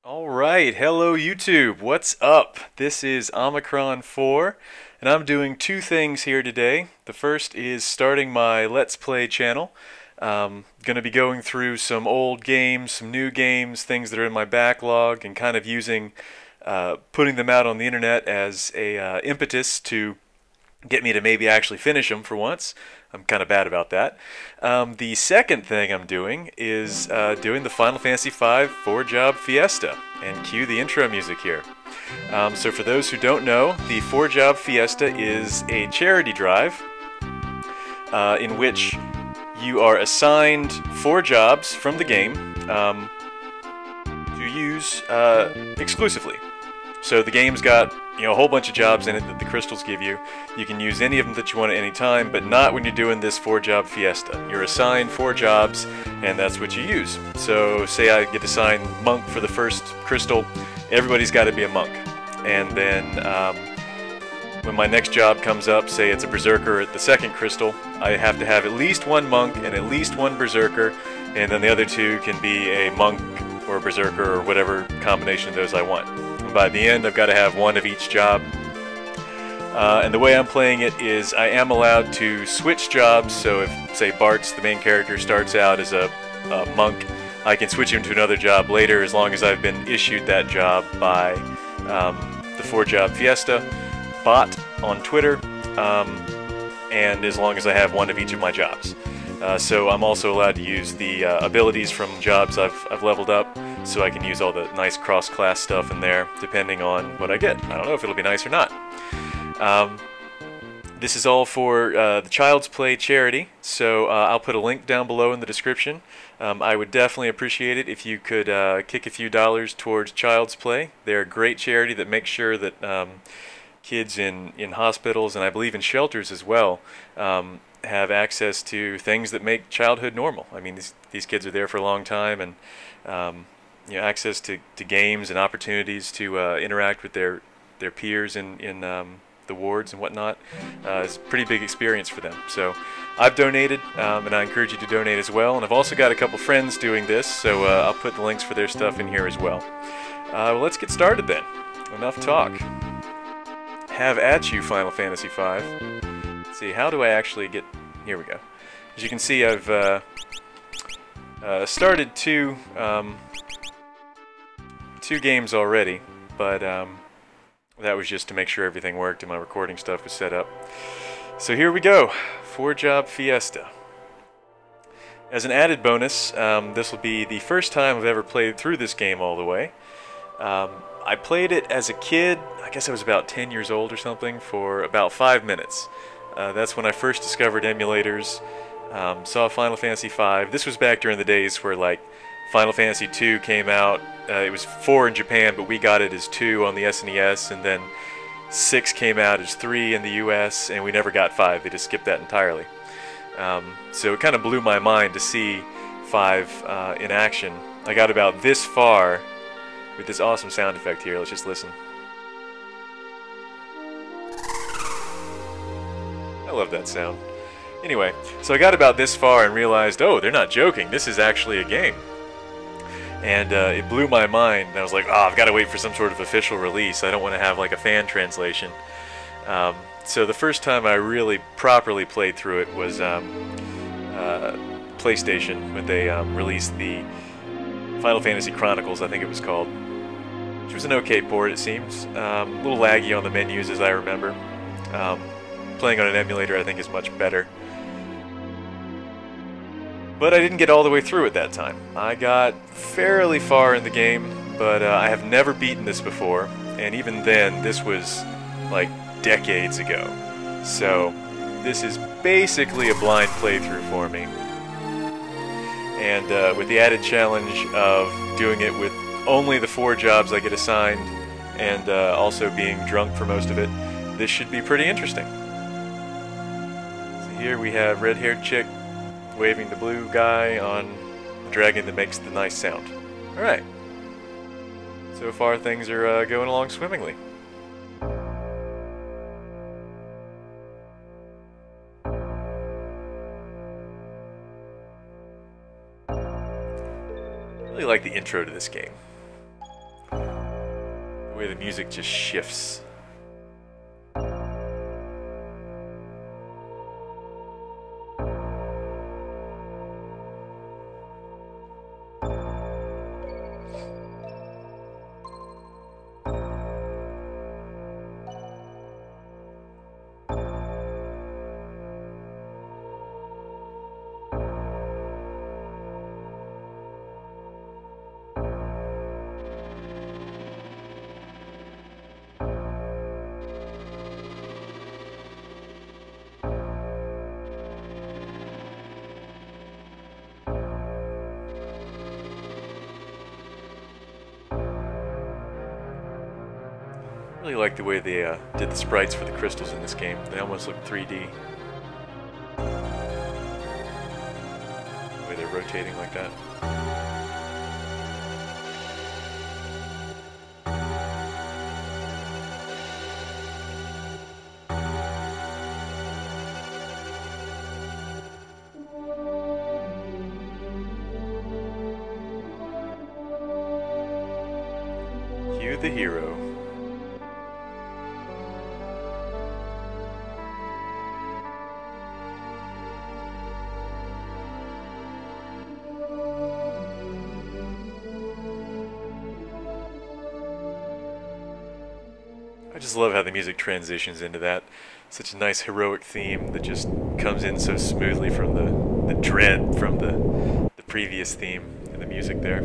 Alright, hello YouTube, what's up? This is Omicron 4, and I'm doing two things here today. The first is starting my Let's Play channel. Going to be going through some old games, some new games, things that are in my backlog, and kind of putting them out on the internet as a impetus to get me to maybe actually finish them for once. I'm kind of bad about that. The second thing I'm doing is doing the Final Fantasy V 4-job Fiesta, and cue the intro music here. So for those who don't know, the 4-job Fiesta is a charity drive in which you are assigned 4 jobs from the game to use exclusively. So the game's got a whole bunch of jobs in it that the crystals give you. You can use any of them that you want at any time, but not when you're doing this 4-job Fiesta. You're assigned 4 jobs, and that's what you use. So say I get assigned monk for the first crystal, everybody's got to be a monk. And then when my next job comes up, say it's a berserker at the second crystal, I have to have at least 1 monk and at least 1 berserker, and then the other 2 can be a monk or a berserker or whatever combination of those I want. By the end, I've got to have 1 of each job. And the way I'm playing it is I am allowed to switch jobs, so if, say, Bart's, the main character, starts out as a monk, I can switch him to another job later as long as I've been issued that job by the 4-job Fiesta bot on Twitter, and as long as I have 1 of each of my jobs. So I'm also allowed to use the abilities from jobs I've leveled up, so I can use all the nice cross-class stuff in there, depending on what I get. I don't know if it'll be nice or not. This is all for the Child's Play charity, so I'll put a link down below in the description. I would definitely appreciate it if you could kick a few dollars towards Child's Play. They're a great charity that makes sure that kids in hospitals, and I believe in shelters as well, have access to things that make childhood normal. I mean, these kids are there for a long time, and access to games and opportunities to interact with their peers in the wards and whatnot is a pretty big experience for them. So I've donated, and I encourage you to donate as well. And I've also got a couple friends doing this, so I'll put the links for their stuff in here as well. Well, let's get started then. Enough talk. Have at you, Final Fantasy V. Let's see, how do I actually get... Here we go. As you can see, I've started two games already, but that was just to make sure everything worked and my recording stuff was set up. So here we go, 4-job Fiesta. As an added bonus, this will be the first time I've ever played through this game all the way. I played it as a kid, I guess I was about 10 years old or something, for about 5 minutes. That's when I first discovered emulators, saw Final Fantasy V. This was back during the days where, like, Final Fantasy II came out. It was 4 in Japan, but we got it as 2 on the SNES, and then 6 came out as 3 in the US, and we never got 5. They just skipped that entirely. So it kind of blew my mind to see 5 in action. I got about this far with this awesome sound effect here. Let's just listen. I love that sound. Anyway, so I got about this far and realized, oh, they're not joking. This is actually a game. And it blew my mind. And I was like, oh, I've got to wait for some sort of official release. I don't want to have like a fan translation. So the first time I really properly played through it was PlayStation, when they released the Final Fantasy Chronicles, I think it was called. Which was an okay port, it seems. A little laggy on the menus, as I remember. Playing on an emulator, I think, is much better. But I didn't get all the way through at that time. I got fairly far in the game, but I have never beaten this before, and even then, this was like decades ago. So this is basically a blind playthrough for me. And with the added challenge of doing it with only the 4 jobs I get assigned, and also being drunk for most of it, this should be pretty interesting. So here we have red-haired chick waving the blue guy on the dragon that makes the nice sound. Alright. So far things are going along swimmingly. I really like the intro to this game. The way the music just shifts. I really like the way they did the sprites for the crystals in this game. They almost look 3D. The way they're rotating like that. Hugh the hero. I just love how the music transitions into that. Such a nice heroic theme that just comes in so smoothly from the dread from the previous theme and the music there.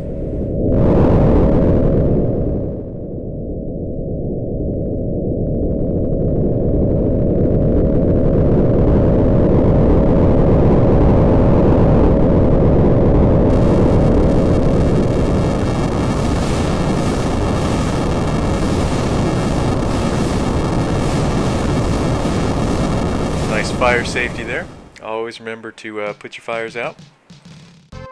Nice fire safety there. Always remember to put your fires out. Glad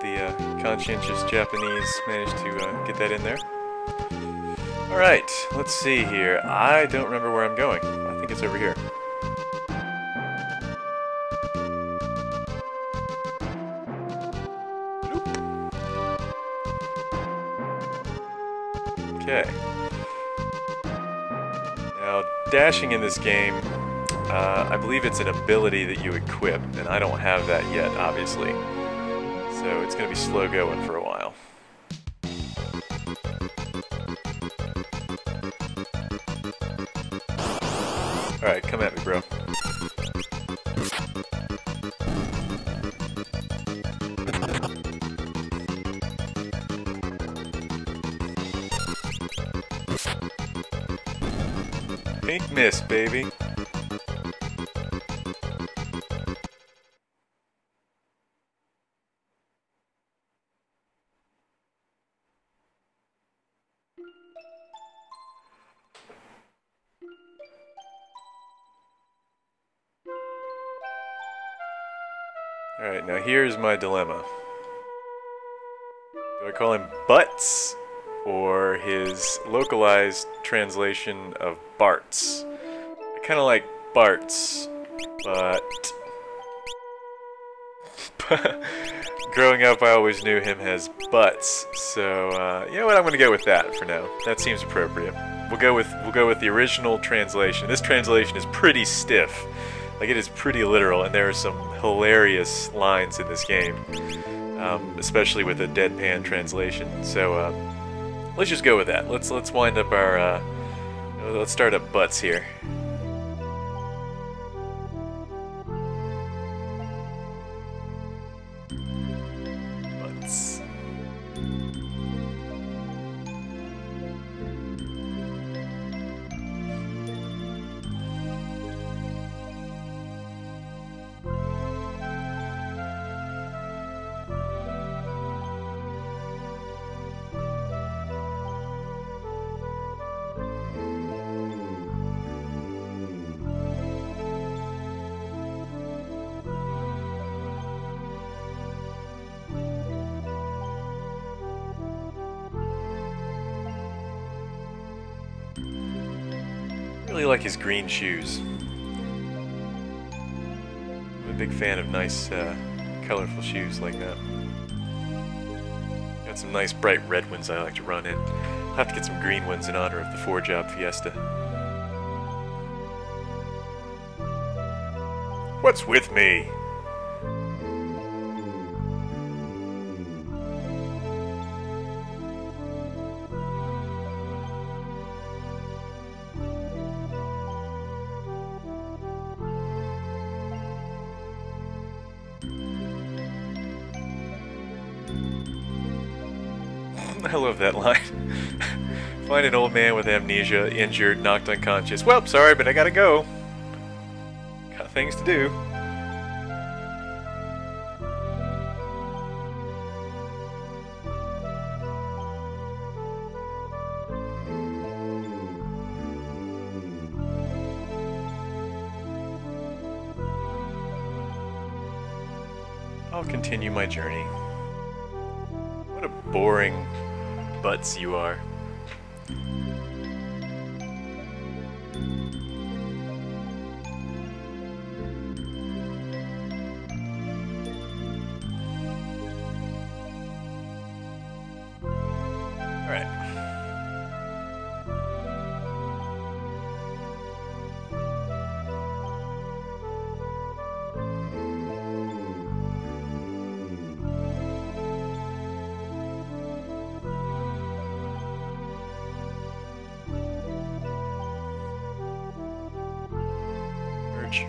the conscientious Japanese managed to get that in there. Alright, let's see here. I don't remember where I'm going. I think it's over here. Okay. Now, dashing in this game, I believe it's an ability that you equip, and I don't have that yet, obviously. So it's going to be slow going for a while. Alright, come at me, bro. Pink mist, baby. Alright, now here's my dilemma. Do I call him Butts or his localized translation of Bart's? I kind of like Bart's, but growing up I always knew him as Butts, so you know what, I'm gonna go with that for now. That seems appropriate. We'll go with the original translation. This translation is pretty stiff. Like, it is pretty literal, and there are some hilarious lines in this game, especially with a deadpan translation. So let's just go with that. Let's wind up our let's start up Butts here. Butts. I really like his green shoes. I'm a big fan of nice, colorful shoes like that. Got some nice bright red ones I like to run in. I'll have to get some green ones in honor of the 4-job Fiesta. What's with me? I love that line. Find an old man with amnesia, injured, knocked unconscious. Well, sorry, but I gotta go. Got things to do. I'll continue my journey. What a boring butts you are. Alright. Merge.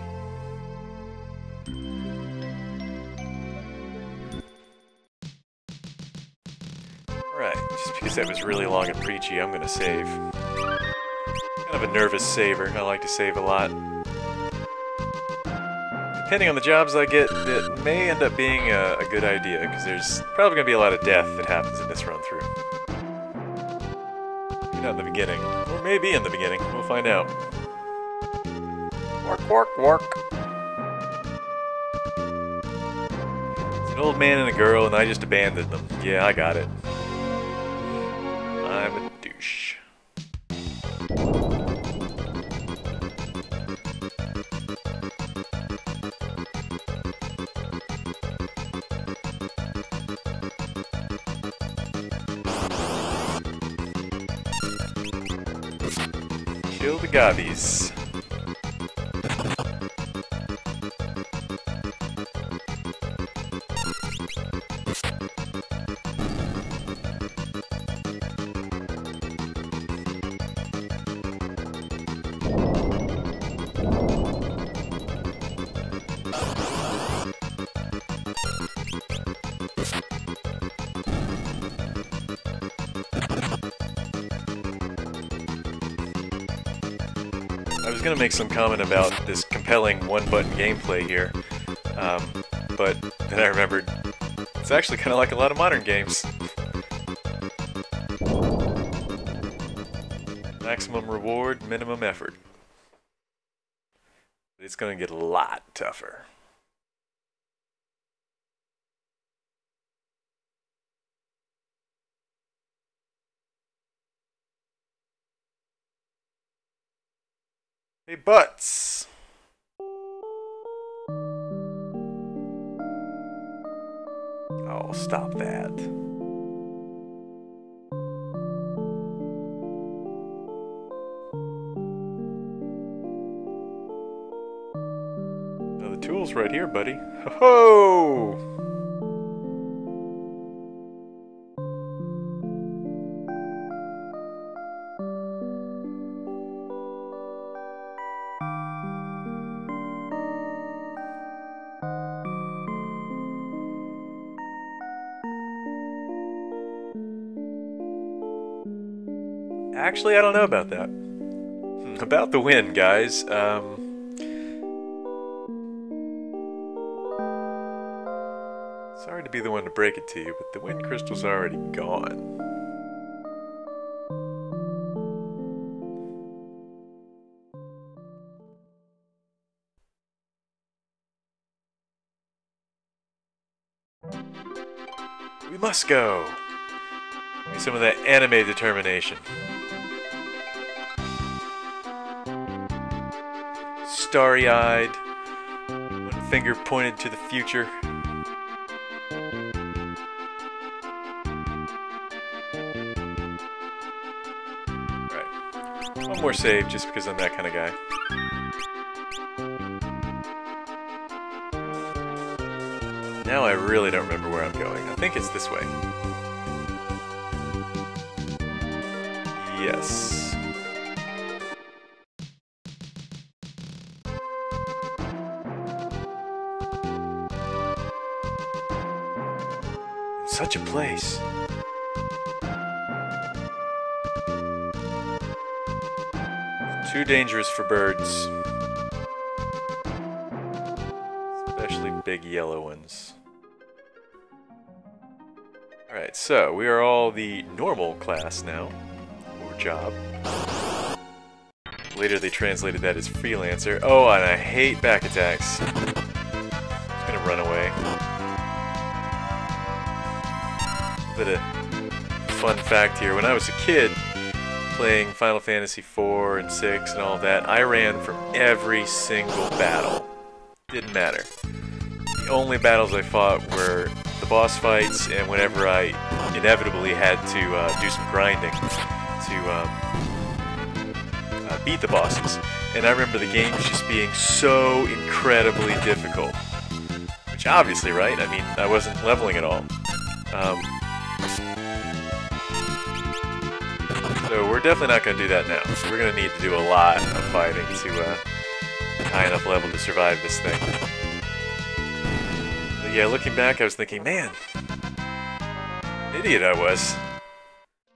Alright, just because that was really long and preachy, I'm gonna save. Kind of a nervous saver. I like to save a lot. Depending on the jobs I get, it may end up being a good idea, because there's probably gonna be a lot of death that happens in this run through. Maybe not in the beginning. Or maybe in the beginning. We'll find out. Work, work, work. It's an old man and a girl, and I just abandoned them. Yeah, I got it. I'm a douche. Kill the gobbies. I was gonna make some comment about this compelling one-button gameplay here, but then I remembered it's actually kind of like a lot of modern games. Maximum reward, minimum effort. It's gonna get a lot tougher. Hey, butts! Oh, stop that. Oh, the tool's right here, buddy. Ho-ho! Actually, I don't know about that. About the win, guys. Sorry to be the one to break it to you, but the wind crystal's already gone. We must go! Get some of that anime determination. Starry-eyed, one finger pointed to the future. One more save, just because I'm that kind of guy. Now I really don't remember where I'm going. I think it's this way. Yes. Such a place. Too dangerous for birds. Especially big yellow ones. Alright, so we are all the normal class now. Or job. Later they translated that as freelancer. Oh, and I hate back attacks. Just gonna run away. Bit of fun fact here. When I was a kid, playing Final Fantasy IV and 6 and all that, I ran from every single battle. Didn't matter. The only battles I fought were the boss fights and whenever I inevitably had to do some grinding to beat the bosses. And I remember the games just being so incredibly difficult. Which obviously, right? I mean, I wasn't leveling at all. So we're definitely not going to do that now. We're going to need to do a lot of fighting to high enough level to survive this thing. But yeah, looking back, I was thinking, man, an idiot I was.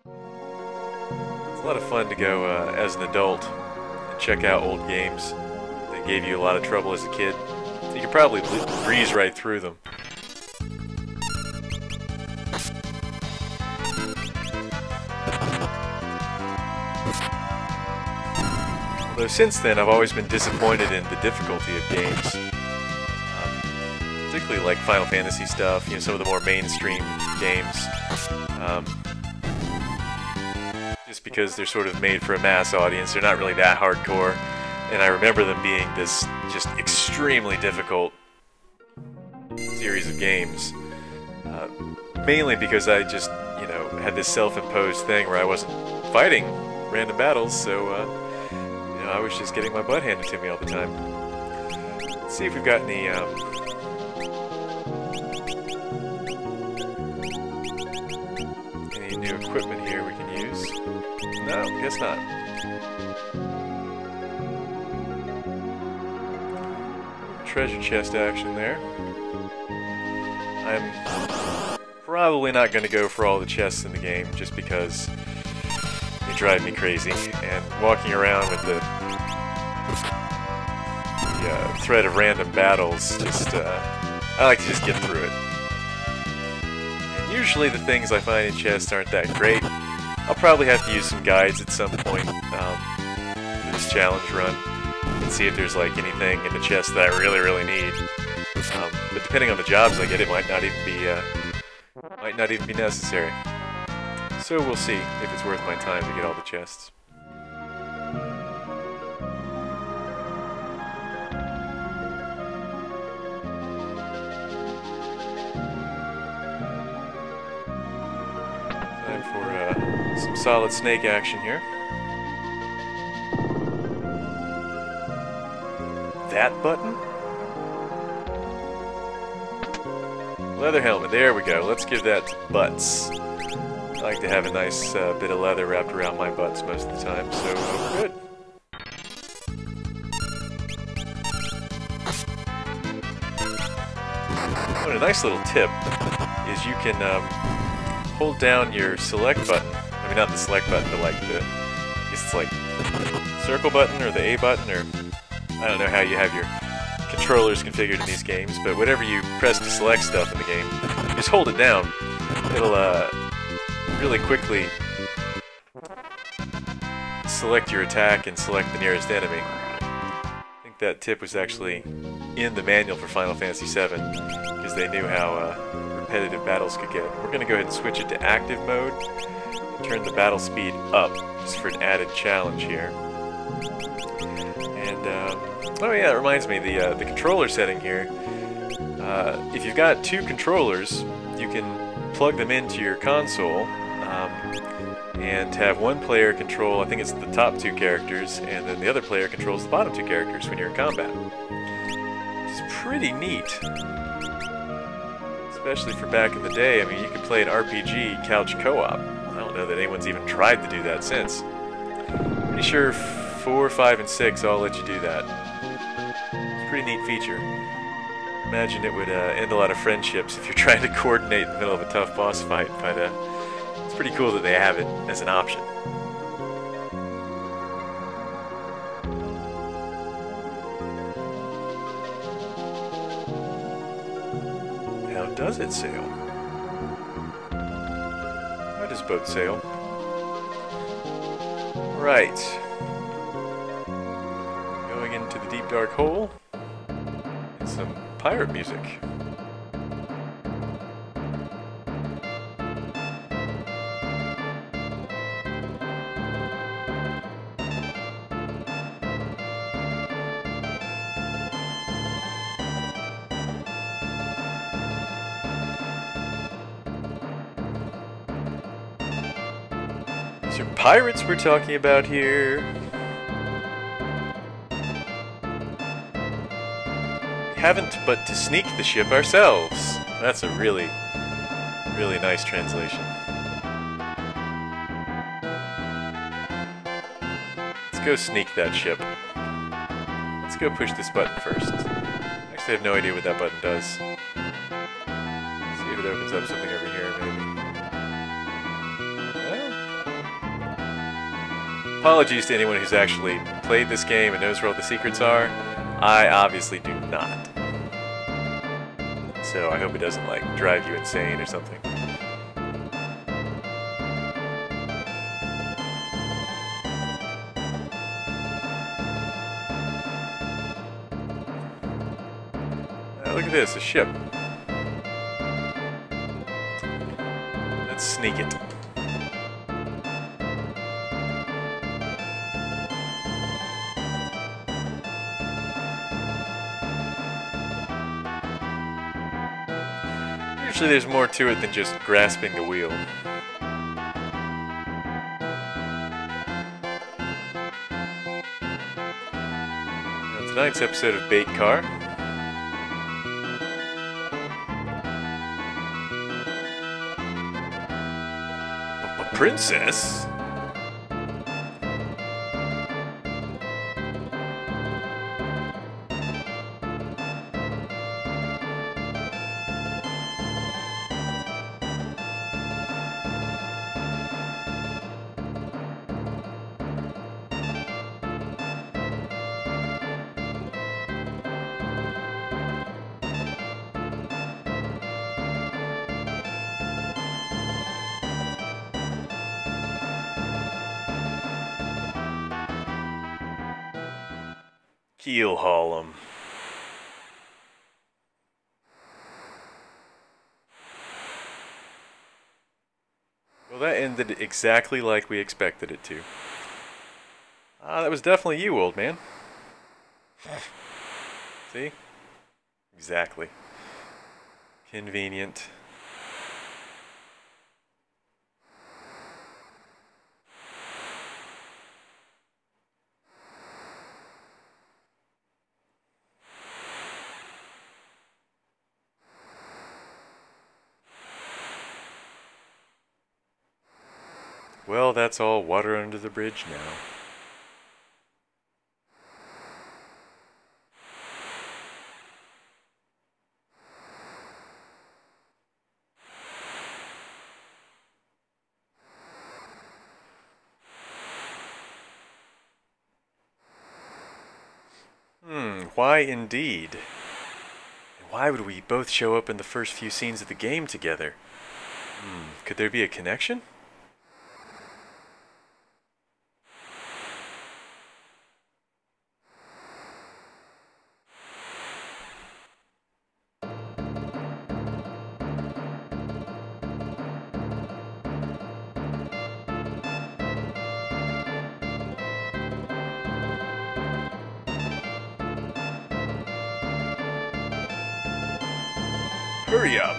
It's a lot of fun to go as an adult and check out old games that gave you a lot of trouble as a kid. You could probably breeze right through them. Although since then, I've always been disappointed in the difficulty of games. Particularly like Final Fantasy stuff, you know, some of the more mainstream games. Just because they're sort of made for a mass audience, they're not really that hardcore. And I remember them being this just extremely difficult series of games. Mainly because I just, you know, had this self-imposed thing where I wasn't fighting random battles, so I was just getting my butt handed to me all the time. Let's see if we've got any new equipment here we can use. No, guess not. Treasure chest action there. I'm probably not going to go for all the chests in the game just because they drive me crazy, and walking around with the threat of random battles, just I like to just get through it. And usually the things I find in chests aren't that great. I'll probably have to use some guides at some point for this challenge run and see if there's like anything in the chest that I really need. But depending on the jobs I get, it might not even be necessary. So we'll see if it's worth my time to get all the chests. Time for some solid snake action here. That button? Leather helmet, there we go. Let's give that to butts. I like to have a nice bit of leather wrapped around my butts most of the time, so we're good. Oh, and a nice little tip is you can hold down your select button. I mean, not the select button, but like the, I guess it's like the circle button or the A button, or I don't know how you have your controllers configured in these games, but whenever you press to select stuff in the game, just hold it down. It'll really quickly select your attack and select the nearest enemy. I think that tip was actually in the manual for Final Fantasy VII, because they knew how repetitive battles could get. We're going to go ahead and switch it to active mode, and turn the battle speed up, just for an added challenge here. And, oh yeah, it reminds me, the controller setting here, if you've got two controllers, you can plug them into your console, and have one player control, I think it's the top two characters, and then the other player controls the bottom two characters when you're in combat. It's pretty neat. Especially for back in the day. I mean, you could play an RPG couch co-op. I don't know that anyone's even tried to do that since. Pretty sure 4, 5, and 6 all let you do that. It's a pretty neat feature. Imagine it would end a lot of friendships if you're trying to coordinate in the middle of a tough boss fight, but it's pretty cool that they have it as an option. How does it sail? How does boat sail? Right. Going into the deep dark hole. And some pirate music. These are pirates we're talking about here. We haven't but to sneak the ship ourselves. That's a really, really nice translation. Let's go sneak that ship. Let's go push this button first. Actually, I have no idea what that button does. Let's see if it opens up something over here, maybe. Apologies to anyone who's actually played this game and knows where all the secrets are. I obviously do not. So I hope it doesn't, like, drive you insane or something. Look at this, a ship. Let's sneak it. Usually there's more to it than just grasping the wheel. Now, tonight's episode of Bait Car. A princess? Keel haul 'em. Well, that ended exactly like we expected it to. Ah, that was definitely you, old man. See? Exactly. Convenient. Well, that's all water under the bridge now. Why indeed? And why would we both show up in the first few scenes of the game together? Could there be a connection? Hurry up!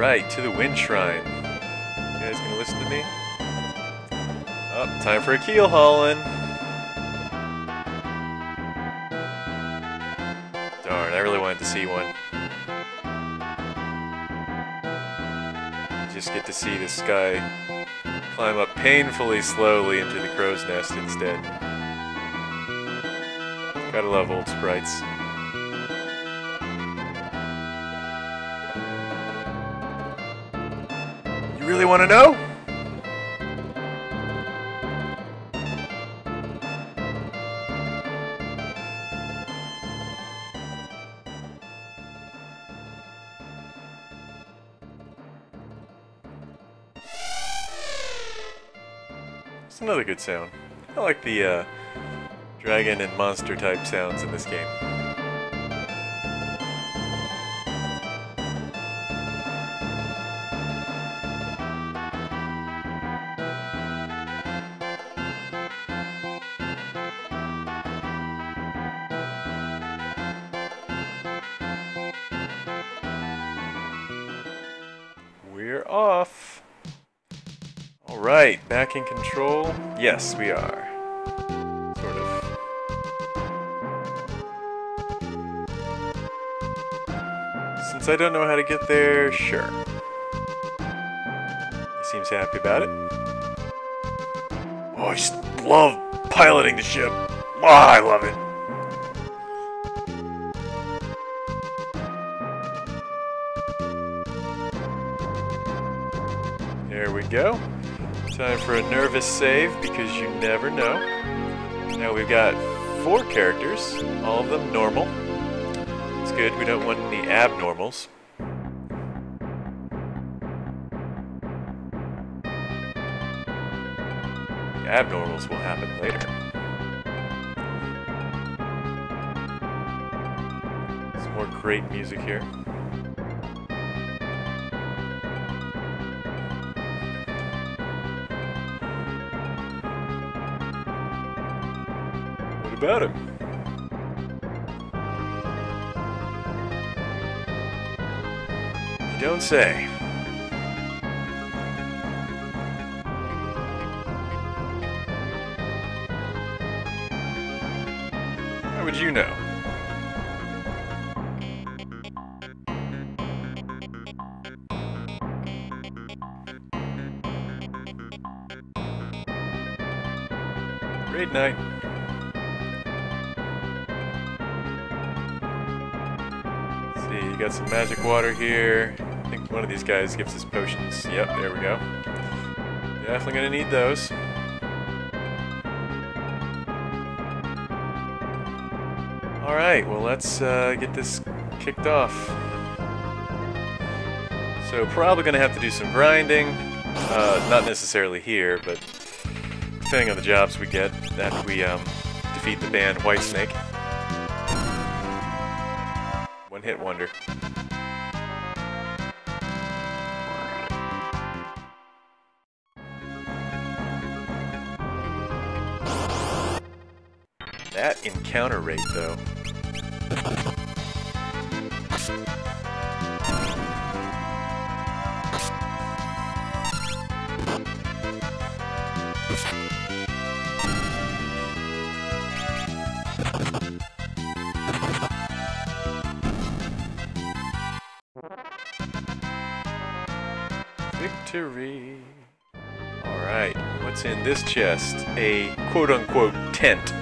Alright, to the Wind Shrine. You guys gonna listen to me? Oh, time for a keel hauling. Darn, I really wanted to see one. Just get to see this guy climb up painfully slowly into the crow's nest instead. Gotta love old sprites. You really want to know? It's another good sound. I like the dragon and monster type sounds in this game. We're off. Alright, back in control. Yes, we are. Sort of. Since I don't know how to get there, sure. He seems happy about it. Oh, I just love piloting the ship. Oh, I love it. There we go. Time for a nervous save, because you never know. Now we've got 4 characters, all of them normal. It's good, we don't want any abnormals. The abnormals will happen later. Some more great music here. About him. You don't say. How would you know? Great night. You got some magic water here. I think one of these guys gives us potions. Yep, there we go. Definitely gonna need those. Alright, well let's get this kicked off. So probably gonna have to do some grinding. Not necessarily here, but depending on the jobs we get after we defeat the band Whitesnake. Hit wonder. That encounter rate, though. Victory! Alright, what's in this chest? A quote-unquote tent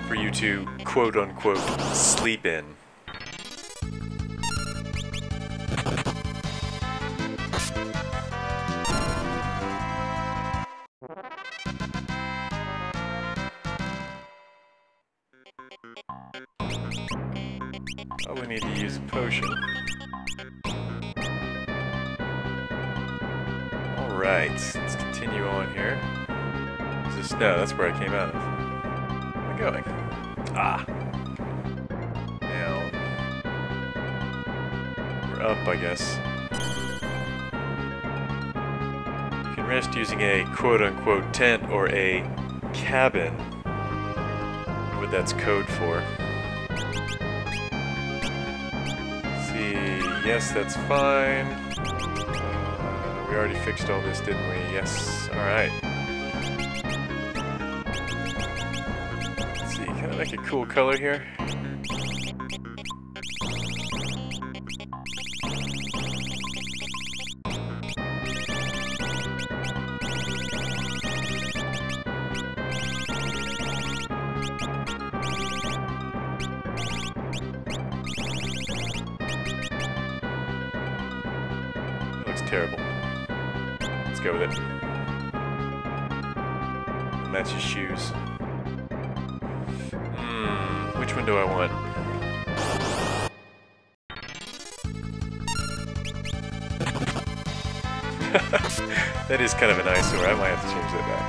for you to quote-unquote sleep in. Probably need to use a potion. Alright, let's continue on here. Is this? No, that's where I came out of. Where am I going? Ah! Down. We're up, I guess. You can rest using a quote-unquote tent or a cabin. I don't know what that's code for. yes, that's fine. We already fixed all this, didn't we? Yes. Alright. Let's see, can I make a cool color here? Terrible. Let's go with it. And that's his shoes. Which one do I want? That is kind of an eyesore. I might have to change that back.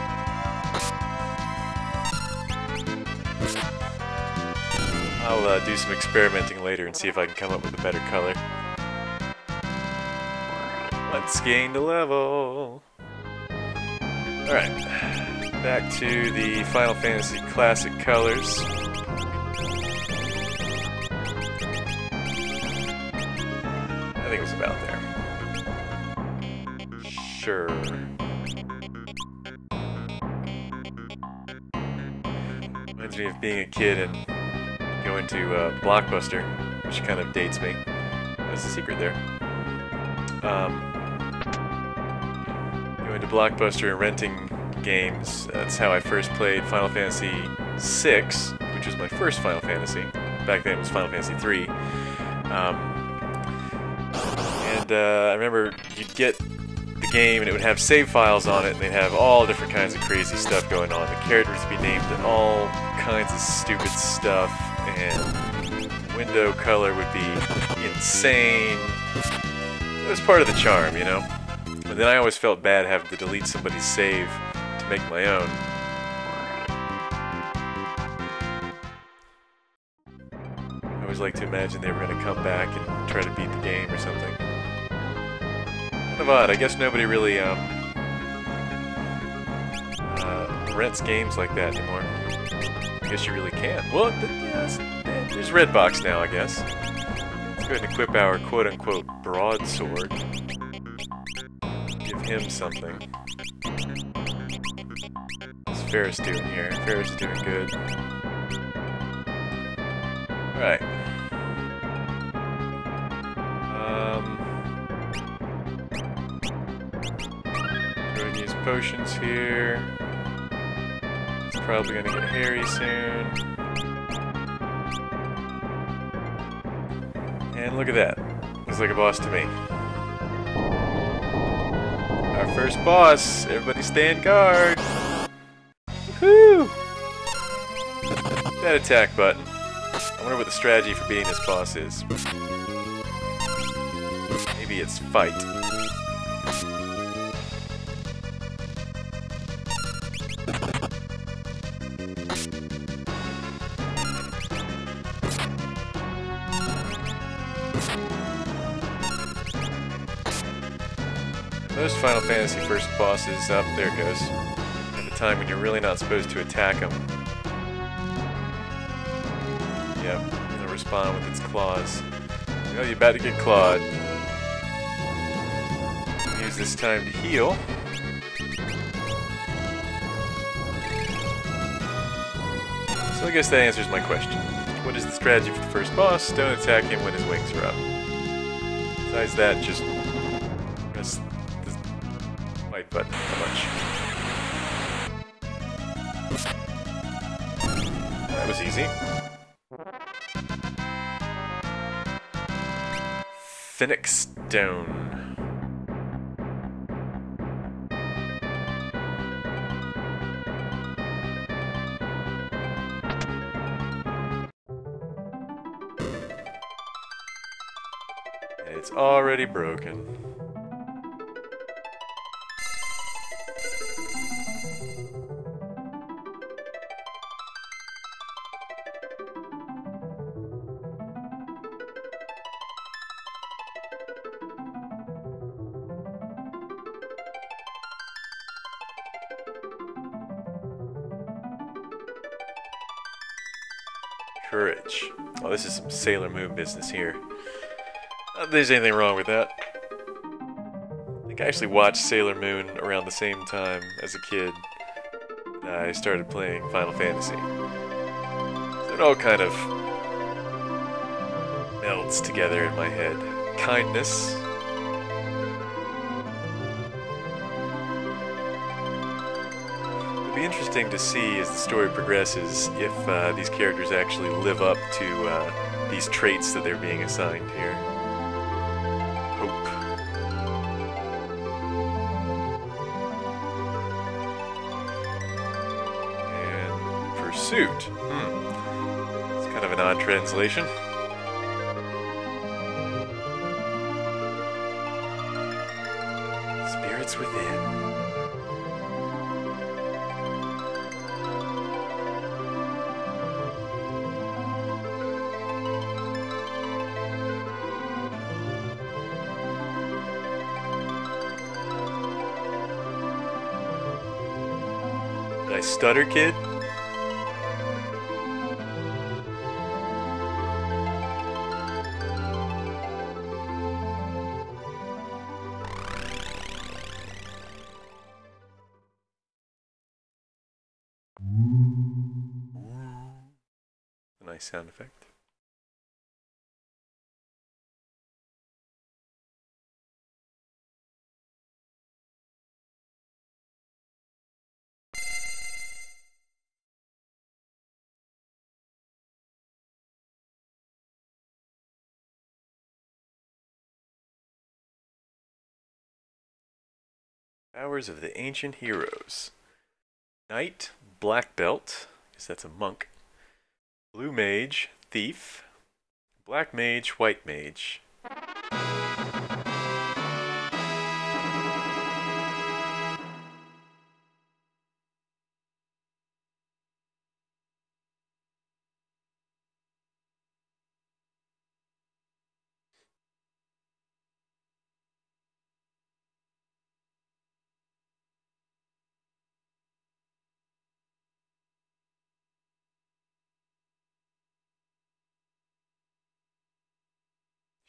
I'll do some experimenting later and see if I can come up with a better color. Let's gain the level. Alright, back to the Final Fantasy Classic colors. I think it was about there. Sure. Reminds me of being a kid and going to Blockbuster, which kind of dates me. That's the secret there. Going to Blockbuster and renting games. That's how I first played Final Fantasy VI, which was my first Final Fantasy. Back then it was Final Fantasy III. I remember you'd get the game and it would have save files on it and they'd have all different kinds of crazy stuff going on. The characters would be named all kinds of stupid stuff and window color would be insane. It was part of the charm, you know? But then I always felt bad having to delete somebody's save to make my own. I always like to imagine they were going to come back and try to beat the game or something. Kind of odd. I guess nobody really rents games like that anymore. I guess you really can't. Well, yeah, there's Redbox now, I guess. Let's go ahead and equip our quote-unquote broadsword. Give him something. What's Ferris doing here? Ferris is doing good. Alright. Go and use potions here. It's probably gonna get hairy soon. And look at that. Looks like a boss to me. Our first boss. Everybody stand guard. Woohoo! That attack button. I wonder what the strategy for beating this boss is. Maybe it's fight. Most Final Fantasy first bosses, up there it goes. At the time when you're really not supposed to attack them. Yep, it'll respond with its claws. Oh, you're about to get clawed. Use this time to heal. So I guess that answers my question. What is the strategy for the first boss? Don't attack him when his wings are up. Besides that, just press the white button a bunch. That was easy. Phoenix Stone. And it's already broken. Courage. Oh, this is some Sailor Moon business here. Not that there's anything wrong with that. I think I actually watched Sailor Moon around the same time as a kid. I started playing Final Fantasy. So it all kind of melds together in my head. Kindness. It'll be interesting to see as the story progresses if these characters actually live up to these traits that they're being assigned here. Hope. And pursuit. It's kind of an odd translation. Spirits within. Did I stutter, kid? Nice sound effect. Powers of the Ancient Heroes. Knight, Black Belt, I guess that's a monk. Blue Mage, Thief. Black Mage, White Mage.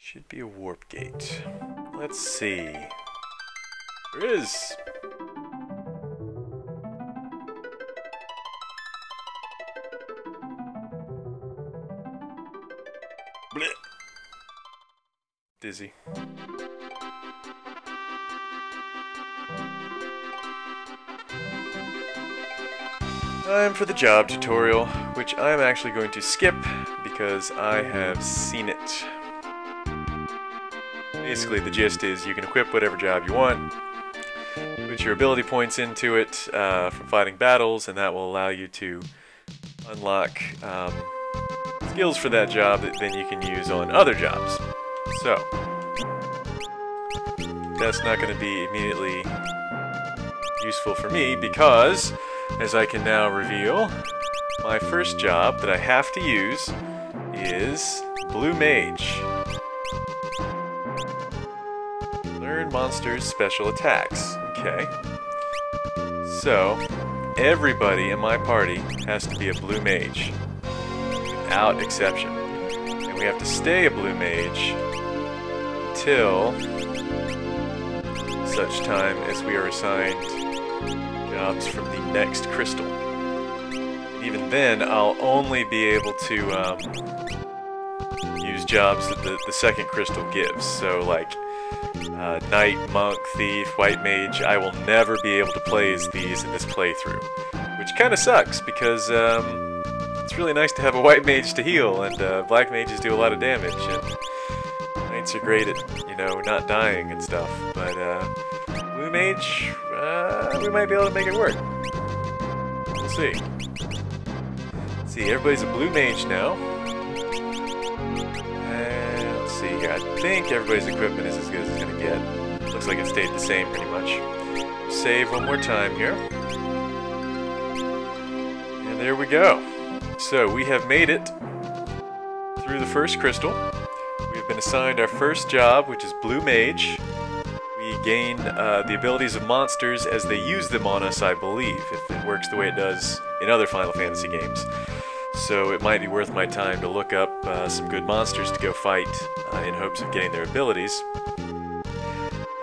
Should be a warp gate. Let's see. There is. Blech. Dizzy. Time for the job tutorial, which I'm actually going to skip because I have seen it. Basically, the gist is you can equip whatever job you want, put your ability points into it from fighting battles, and that will allow you to unlock skills for that job that then you can use on other jobs. So, that's not going to be immediately useful for me because, as I can now reveal, my first job that I have to use is Blue Mage. Learn monsters' special attacks. Okay. So, everybody in my party has to be a Blue Mage. Without exception. And we have to stay a Blue Mage until such time as we are assigned jobs from the next crystal. And even then, I'll only be able to use jobs that the second crystal gives. So, like, Knight, Monk, Thief, White Mage, I will never be able to play as these in this playthrough. Which kind of sucks, because it's really nice to have a White Mage to heal, and Black Mages do a lot of damage, and Knights are great at, you know, not dying and stuff. But Blue Mage, we might be able to make it work. We'll see. Let's see, everybody's a Blue Mage now. See here, I think everybody's equipment is as good as it's going to get. Looks like it stayed the same pretty much. Save one more time here. And there we go. So we have made it through the first crystal. We have been assigned our first job, which is Blue Mage. We gain the abilities of monsters as they use them on us, I believe, if it works the way it does in other Final Fantasy games. so it might be worth my time to look up some good monsters to go fight in hopes of getting their abilities.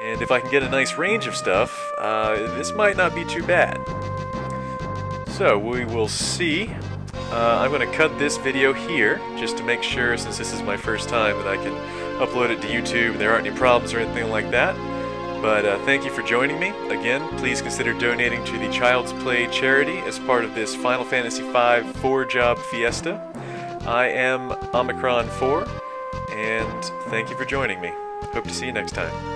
And if I can get a nice range of stuff, this might not be too bad. So we will see. I'm going to cut this video here, just to make sure, since this is my first time, that I can upload it to YouTube and there aren't any problems or anything like that. But thank you for joining me. Again, please consider donating to the Child's Play charity as part of this Final Fantasy V 4-job fiesta. I am Omicron4, and thank you for joining me. Hope to see you next time.